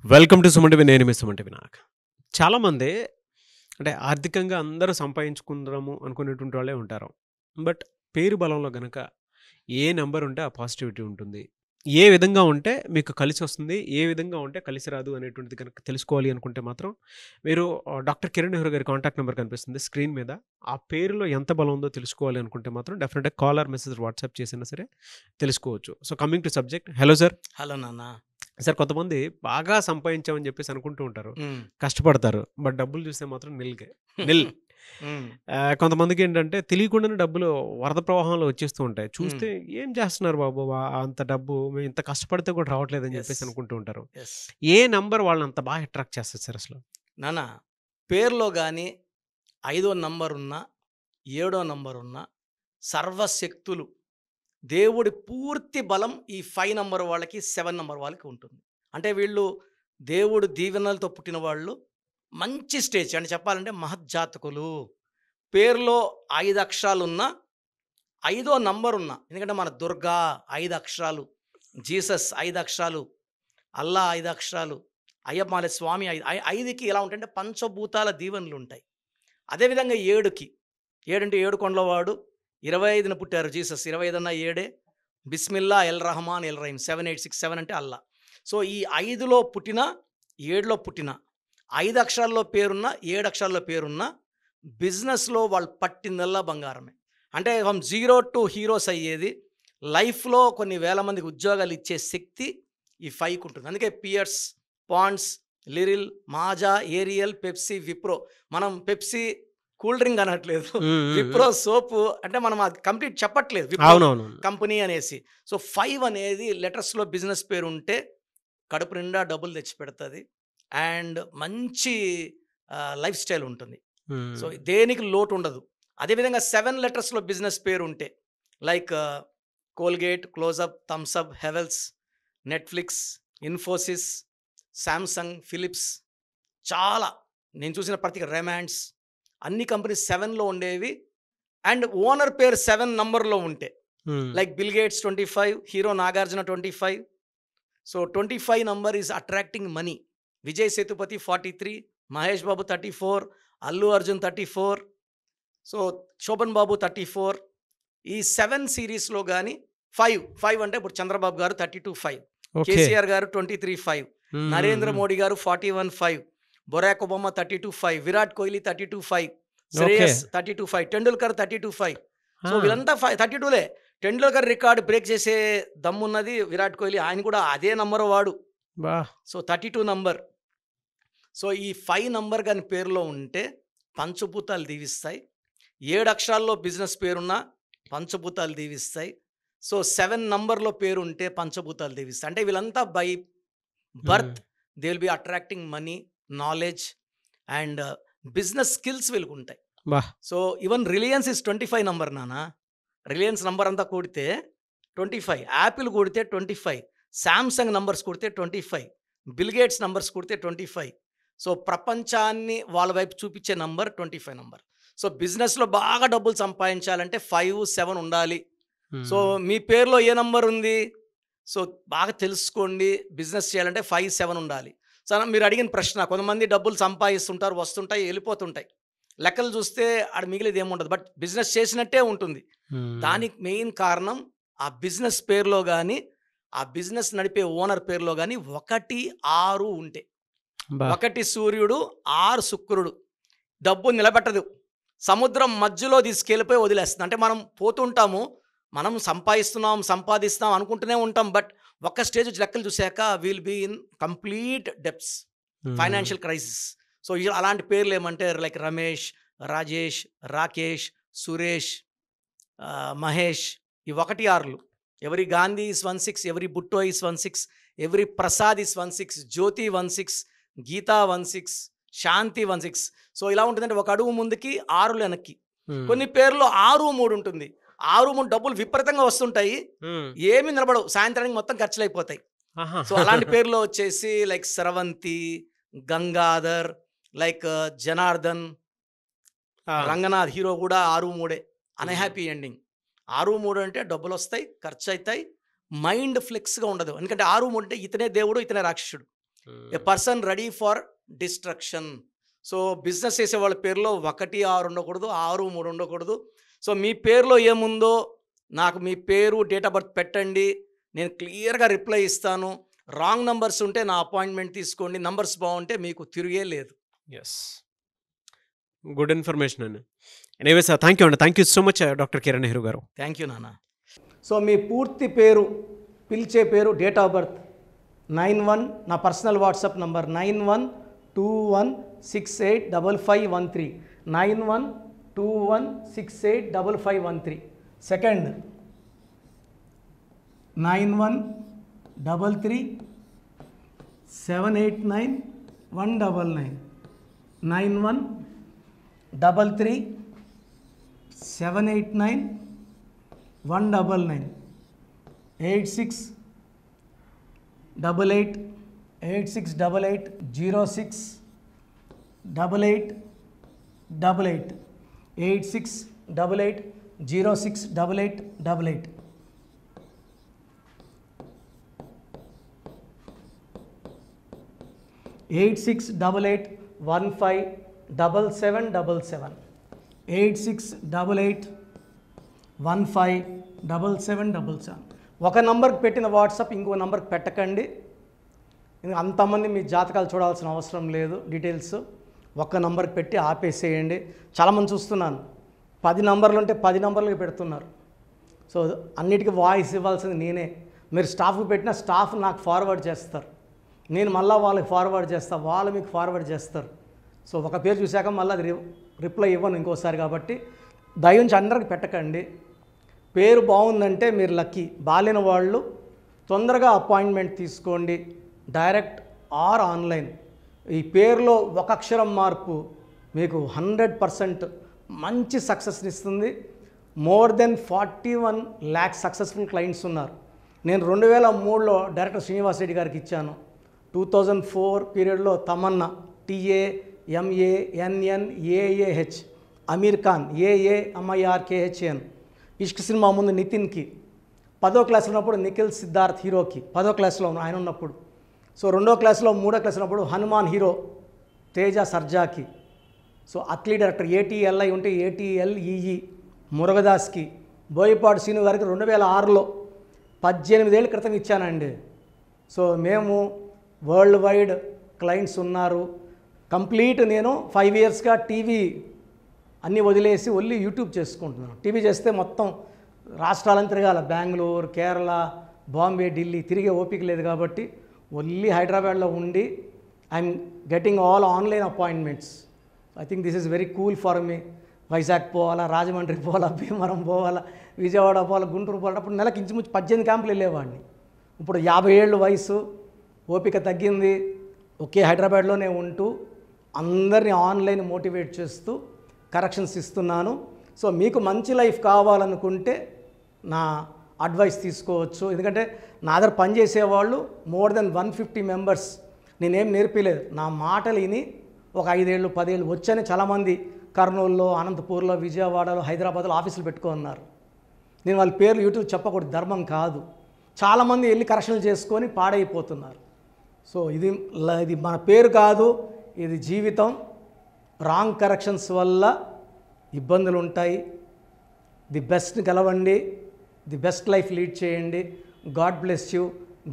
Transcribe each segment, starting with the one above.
Welcome to Suman TV. నేను మీ Suman TV. చాలామంది అంటే ఆర్థికంగా అందరూ సంపాదించుకుందాము అనుకునేటువంటి వాళ్ళే ఉంటారు. బట్ పేరు బలంలో గనక ఏ నంబర్ ఉంటే ఆ పాజిటివిటీ ఉంటుంది. ఏ విధంగా ఉంటే మీకు కలిసొస్తుంది, ఏ విధంగా ఉంటే కలిసి రాదు అనేటువంటిది గనక తెలుసుకోవాలి అనుకుంటే మాత్రం మీరు డాక్టర్ కిరణ్ నెహ్రూ గారి కాంటాక్ట్ నెంబర్ కనిపిస్తుంది స్క్రీన్ మీద. ఆ పేరులో ఎంత బలం ఉందో తెలుసుకోవాలి అనుకుంటే మాత్రం డెఫినెట్‌గా కాల్ ఆర్ మెసేజ్ వాట్సాప్ చేసినా సరే తెలుసుకోవచ్చు. So, coming to subject. Hello sir. Hello నాన్న. సార్, కొంతమంది బాగా సంపాదించామని చెప్పేసి అనుకుంటూ ఉంటారు. హ్మ్. కష్టపడతారు. బట్ డబ్బులు చూస్తే మాత్రం నిల్. హ్మ్. కొంతమందికేంటంటే తెలియకుండానే డబ్బులు వరద ప్రవాహంలో వచ్చేస్తూ ఉంటాయి. హ్మ్. చూస్తే ఏం చేస్తున్నారు బాబు! అంత డబ్బు మేము ఇంత కష్టపడితే కూడా రావట్లేదని యెస్. చెప్పేసి అనుకుంటూ ఉంటారు. యెస్. ఏ నంబర్ వాళ్ళని అంత బాగా అట్రాక్ట్ చేస్తది సార్ అసలు? నాన్న, పేరులో గాని 5వ నంబరున్నా, 7వ నంబరున్నా సర్వశక్తులు, దేవుడి పూర్తి బలం ఈ 5 నంబర్ వాళ్ళకి, 7 నంబర్ వాళ్ళకి ఉంటుంది. అంటే వీళ్ళు దేవుడు దీవెనలతో పుట్టిన వాళ్ళు. మంచి స్టేజ్ అంటే చెప్పాలంటే మహజ్జాతకులు. పేరులో 5 అక్షరాలున్నా, 5వ నంబరున్నా, ఎందుకంటే మన దుర్గా 5 అక్షరాలు, జీసస్ 5 అక్షరాలు, అల్లా 5 అక్షరాలు, అయ్యప్పమాల స్వామి 5కి ఎలా ఉంటాయంటే పంచభూతాల దీవెనలుంటాయి. అదేవిధంగా 7కి, 7 అంటే 7 కొండలవాడు, 25న పుట్టారు జీసస్, 25 అన్నా 7 బిస్మిల్లా ఎల్ రహమాన్ ఎల్ రహీం, 7867 అంటే అల్లా. సో, ఈ 5లో పుట్టిన, 7లో పుట్టిన, 5 అక్షరాల్లో పేరున్న, 7 అక్షరాల్లో పేరున్న బిజినెస్‌లో వాళ్ళు పట్టిందల్లా బంగారమే. అంటే ఫ్రమ్ జీరో టు హీరోస్ అయ్యేది, లైఫ్‌లో కొన్ని వేల మందికి ఉద్యోగాలు ఇచ్చే శక్తి ఈ 5కి ఉంటుంది. అందుకే Pears, Ponds, Liril, Maaza, Ariel, Pepsi, Wipro. మనం పెప్సీ కూల్ డ్రింక్ అనట్లేదు. హ్మ్. హ్మ్. హ్మ్. విప్రో సోపు అంటే మనం అది కంప్లీట్ చెప్పట్లేదు. విప్రో అవునవును. కంపెనీ అనేసి. సో, 5 అనేది లెటర్స్‌లో బిజినెస్ పేరు ఉంటే కడుపు నిండా డబ్బులు తెచ్చిపెడతది. అండ్ మంచి లైఫ్ స్టైల్ ఉంటుంది. సో, హ్మ్. దేనికి లోటు ఉండదు. అదేవిధంగా 7 లెటర్స్‌లో బిజినెస్ పేరు ఉంటే like Colgate, Closeup, Thums Up, Havells, Netflix, Infosys, Samsung, Philips, చాలా నేను చూసిన ప్రతి రెమాండ్స్ అన్ని కంపెనీస్ 7లో ఉండేవి. అండ్ ఓనర్ పేరు 7 నంబర్‌లో ఉంటే hmm. Like Bill Gates 25, hero Nagarjuna 25. So, 25 number is attracting money. Vijay Sethupathi 43, Mahesh Babu 34, Allu Arjun 34, so, Shobhan Babu 34. ఈ 7 సీరీస్‌లో గాని 5 అంటే ఇప్పుడు చంద్రబాబు గారు 32.5, ఓకే. కేసీఆర్ గారు 23.5, హ్మ్. హ్మ్. నరేంద్ర హ్మ్. మోడీ గారు 41.5, Barack Obama 32.5, Virat Kohli 32.5, okay. Shreyas 32.5, Tendulkar 32.5. So, ఆ! వీళ్ళంతా 32లే. టెండూల్కర్ రికార్డ్ బ్రేక్ చేసే దమ్మున్నది విరాట్ కోహ్లీ. ఆయన కూడా అదే నంబర్ వాడు. బా! So, 32 number. సో, ఈ 5 నంబర్ గాని పేరులో ఉంటే పంచభూతాలు దీవిస్తాయి. 7 అక్షరాల్లో బిజినెస్ పేరున్న పంచభూతాలు దీవిస్తాయి. సో, 7 నంబర్‌లో పేరుంటే పంచభూతాలు దీవిస్తాయి. అంటే వీళ్ళంతా by hmm. Birth they will be attracting money, knowledge and business skills వీళ్ళకుంటాయి. బా! So, even Reliance is 25 number నాన్న. రిలయన్స్ నంబర్ అంతా కూడితే 25, యాపిల్ కూడితే 25, సామ్‌సంగ్ నంబర్స్ కూడితే 25, బిల్ గేట్స్ నంబర్స్ కూడితే 25. సో, ప్రపంచాన్ని వాళ్ళ వైపు చూపించే నంబర్ 25 నంబర్. సో, బిజినెస్‌లో బాగా డబ్బులు సంపాదించాలంటే 5, 7 ఉండాలి. సో, హ్మ్. మీ పేరులో ఏ నంబర్ ఉంది? సో, బాగా తెలుసుకోండి. బిజినెస్ చేయాలంటే 5, 7 ఉండాలి. సో, మీరు అడిగిన ప్రశ్న, కొంతమంది డబ్బులు సంపాదిస్తుంటారు, వస్తుంటాయి, ఎళ్ళిపోతుంటాయి. లెక్కలు చూస్తే ఆడ మిగిలేది ఏముండదు. బట్ బిజినెస్ చేసినట్టే ఉంటుంది. హ్మ్. దానికి మెయిన్ కారణం ఆ బిజినెస్ పేరులో గాని, ఆ బిజినెస్ నడిపే ఓనర్ పేరులో గాని 1, 6 ఉంటే. బా! 1 సూర్యుడు, 6 శుక్రుడు. డబ్బు నిలబెట్టదు. సముద్రం మధ్యలో తీసుకెళ్ళిపోయి వదిలేస్తుంది. అంటే మనం పోతుంటాము. మనం సంపాదిస్తున్నాం అనుకుంటూనే ఉంటాం. బట్ ఒక్క స్టేజ్ వచ్చి లెక్కలు చూసాక will be in complete debts, hmm. Financial crisis. So, అలాంటి పేర్లు ఏమంటే లైక్ రమేష్, రాజేష్, రాకేష్, సురేష్, మహేష్. ఈ 1, 6లు. ఎవరి గాంధీ ఈస్ 16, ఎవరి బుట్టో ఈస్ 16, ఎవరి ప్రసాద్ ఈస్ 16, జ్యోతి 16, గీతా 16, శాంతి 16. సో, ఇలా ఉంటుందంటే ఒక అడుగు ముందుకి 6 వెనక్కి. హ్మ్. కొన్ని పేర్లో 6, 3 ఉంటుంది. 6, 3 డబ్బులు విపరీతంగా వస్తుంటాయి. హ్మ్. ఏమీ నిలబడవు. సాయంత్రానికి మొత్తం ఖర్చులైపోతాయి. ఆహా! సో, అలాంటి పేర్లో వచ్చేసి లైక్ స్రవంతి, గంగాధర్, లైక్ జనార్దన్, ఆ! రంగనాథ్ హీరో కూడా 6, 3 హ్మ్. Unhappy ending. 6, 3 అంటే డబ్బులొస్తాయి, ఖర్చయితాయి, మైండ్ ఫ్లెక్స్‌గా ఉండదు. ఎందుకంటే 6, 3 అంటే ఇతనే దేవుడు, ఇతనే రాక్షసుడు. A person ready for destruction. So business చేసే వాళ్ళ పేరులో 1, 6 ఉండకూడదు, 6, 3 ఉండకూడదు. సో మీ పేరులో ఏముందో నాకు మీ పేరు, డేట్ ఆఫ్ బర్త్ పెట్టండి, నేను క్లియర్గా రిప్లై ఇస్తాను. రాంగ్ నంబర్స్ ఉంటే నా అపాయింట్మెంట్ తీసుకోండి, నంబర్స్ బాగుంటే మీకు తిరిగే లేదు. ఎస్, గుడ్ ఇన్ఫర్మేషన్ అండి. ఎనీవే సార్, థ్యాంక్ యూ అండి. Thank you so much doctor Kiran Nehru గారు. థ్యాంక్ యూ నాన్న. సో మీ పూర్తి పేరు, పిలిచే పేరు, డేట్ ఆఫ్ బర్త్ 91, నా పర్సనల్ వాట్సాప్ నంబర్ 9121685513, 9121685513. సెకండ్ 9133789199, 9133789199, 8688068888, 8688068888. 8688157777, 8688157777. ఒక నంబర్కి పెట్టిన వాట్సాప్ ఇంకో నంబర్కి పెట్టకండి. అంతమంది మీ జాతకాలు చూడాల్సిన అవసరం లేదు. డీటెయిల్స్ ఒక్క నంబర్కి పెట్టి ఆపేసేయండి. చాలామంది చూస్తున్నాను 10 నంబర్లు ఉంటే 10 నంబర్లకి పెడుతున్నారు. సో అన్నిటికీ వాయిస్ ఇవ్వాల్సింది నేనే. మీరు స్టాఫ్కి పెట్టిన స్టాఫ్ నాకు ఫార్వర్డ్ చేస్తారు, నేను మళ్ళీ వాళ్ళకి ఫార్వర్డ్ చేస్తాను, వాళ్ళు మీకు ఫార్వర్డ్ చేస్తారు. సో ఒక పేరు చూశాక మళ్ళీ అది రిప్లై ఇవ్వను ఇంకోసారి. కాబట్టి దయించి అందరికి పెట్టకండి. పేరు బాగుందంటే మీరు లక్కీ. బాలేని వాళ్ళు తొందరగా అపాయింట్మెంట్ తీసుకోండి, డైరెక్ట్ ఆర్ ఆన్లైన్. ఈ పేరులో ఒక అక్షరం మార్పు మీకు 100% మంచి సక్సెస్ని ఇస్తుంది. More than 41 lakhs successful clients ఉన్నారు. నేను 2003లో డైరెక్టర్ శ్రీనివాస్ రెడ్డి గారికి ఇచ్చాను. 2004 పీరియడ్లో తమన్నా, TAMANNAAH, అమీర్ ఖాన్, AAMIRKHAN, ఇష్క్ సినిమా ముందు నితిన్కి, 10వ క్లాస్ ఉన్నప్పుడు నిఖిల్ సిద్ధార్థ్ హీరోకి, 10వ క్లాస్లో ఆయన ఉన్నప్పుడు. సో 2వ క్లాస్లో 3వ క్లాస్ ఉన్నప్పుడు హనుమాన్ హీరో తేజ సర్జాకి. సో అథ్లీ డైరెక్టర్ ATLI ఉంటే ATLEE మురుగదాస్కి, బోయపాటి శ్రీను గారికి 2006లో 18 ఏళ్ళ క్రితం ఇచ్చానండి. సో మేము వరల్డ్ వైడ్ క్లయింట్స్ ఉన్నారు. కంప్లీట్ నేను 5 yearsగా టీవీ అన్నీ వదిలేసి ఓన్లీ యూట్యూబ్ చేసుకుంటున్నాను. టీవీ చేస్తే మొత్తం రాష్ట్రాలను తిరగాల, బెంగళూరు, కేరళ, బాంబే, ఢిల్లీ తిరిగే ఓపిక లేదు. కాబట్టి ఓన్లీ హైదరాబాద్లో ఉండి I'm getting all online appointments. I think this is very cool for me. Vizag పోవాలా, రాజమండ్రి పోవాలా, భీమవరం పోవాలా, విజయవాడ పోవాలా, గుంటూరు పోవాలా. అప్పుడు నెలకి ఇంచుమించు 18 క్యాంపులు వెళ్ళేవాడిని. ఇప్పుడు 50 ఏళ్ళు వయసు, ఓపిక తగ్గింది. ఒకే హైదరాబాద్లోనే ఉంటూ అందరినీ ఆన్లైన్ మోటివేట్ చేస్తూ కరెక్షన్స్ ఇస్తున్నాను. సో మీకు మంచి లైఫ్ కావాలనుకుంటే నా అడ్వైస్ తీసుకోవచ్చు. ఎందుకంటే నా దగ్గర పనిచేసేవాళ్ళు మోర్ దెన్ 150 మెంబర్స్. నేనేం నేర్పిలేదు, నా మాటలు విని ఒక 5 ఏళ్ళు 10 ఏళ్ళు వచ్చని చాలామంది కర్నూలులో, అనంతపూర్లో, విజయవాడలో, హైదరాబాద్లో ఆఫీసులు పెట్టుకున్నారు. నేను వాళ్ళ పేర్లు యూట్యూబ్ చెప్పకూడదు, ధర్మం కాదు. చాలామంది వెళ్ళి కరెక్షన్లు చేసుకొని పాడైపోతున్నారు. సో ఇది మన పేరు కాదు, ఇది జీవితం. రాంగ్ కరెక్షన్స్ వల్ల ఇబ్బందులు ఉంటాయి. ది బెస్ట్ గెలవండి, ది బెస్ట్ లైఫ్ లీడ్ చేయండి. God bless you.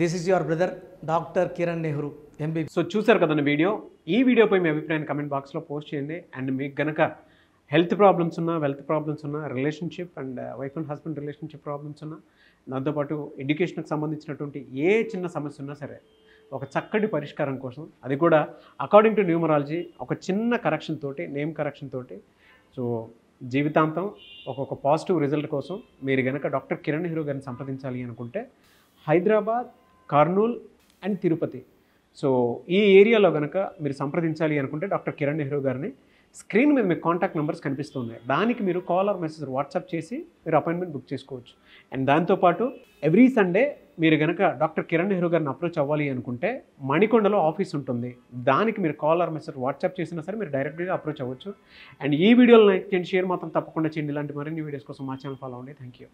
This is your brother doctor Kiran Nehru, MBB. So చూసారు కదండి వీడియో. ఈ వీడియోపై మీ అభిప్రాయాన్ని కమెంట్ బాక్స్లో పోస్ట్ చేయండి. అండ్ మీకు కనుక హెల్త్ ప్రాబ్లమ్స్ ఉన్నా, వెల్త్ ప్రాబ్లమ్స్ ఉన్నా, relationship and wife and husband relationship problems ఉన్నా, దాంతోపాటు ఎడ్యుకేషన్కి సంబంధించినటువంటి ఏ చిన్న సమస్య ఉన్నా సరే ఒక చక్కటి పరిష్కారం కోసం, అది కూడా అకార్డింగ్ టు న్యూమరాలజీ, ఒక చిన్న కరెక్షన్ తోటి, నేమ్ కరెక్షన్ తోటి, సో జీవితాంతం ఒక్కొక్క పాజిటివ్ రిజల్ట్ కోసం మీరు కనుక డాక్టర్ కిరణ్ నెహ్రూ గారిని సంప్రదించాలి అనుకుంటే హైదరాబాద్, కర్నూల్ అండ్ తిరుపతి, సో ఈ ఏరియాలో కనుక మీరు సంప్రదించాలి అనుకుంటే డాక్టర్ కిరణ్ నెహ్రూ గారిని స్క్రీన్ మీద మీకు కాంటాక్ట్ నెంబర్స్ కనిపిస్తున్నాయి. దానికి మీరు కాల్ ఆర్ మెసేజ్ వాట్సాప్ చేసి మీరు అపాయింట్మెంట్ బుక్ చేసుకోవచ్చు. అండ్ దాంతోపాటు ఎవ్రీ సండే మీరు కనుక డాక్టర్ కిరణ్ నెహ్రూ గారిని అప్రోచ్ అవ్వాలి అనుకుంటే మణికొండలో ఆఫీస్ ఉంటుంది. దానికి మీరు కాల్ ఆర్ మెసేజ్ వాట్సాప్ చేసినా సరే మీరు డైరెక్ట్గా అప్రోచ్ అవ్వచ్చు. అండ్ ఈ వీడియోలో లైక్ చేయండి, షేర్ మాత్రం తప్పకుండా చేయండి. ఇలాంటి మరిన్ని వీడియోస్ కోసం మా ఛానల్ ఫాలో అవ్వండి. Thank you.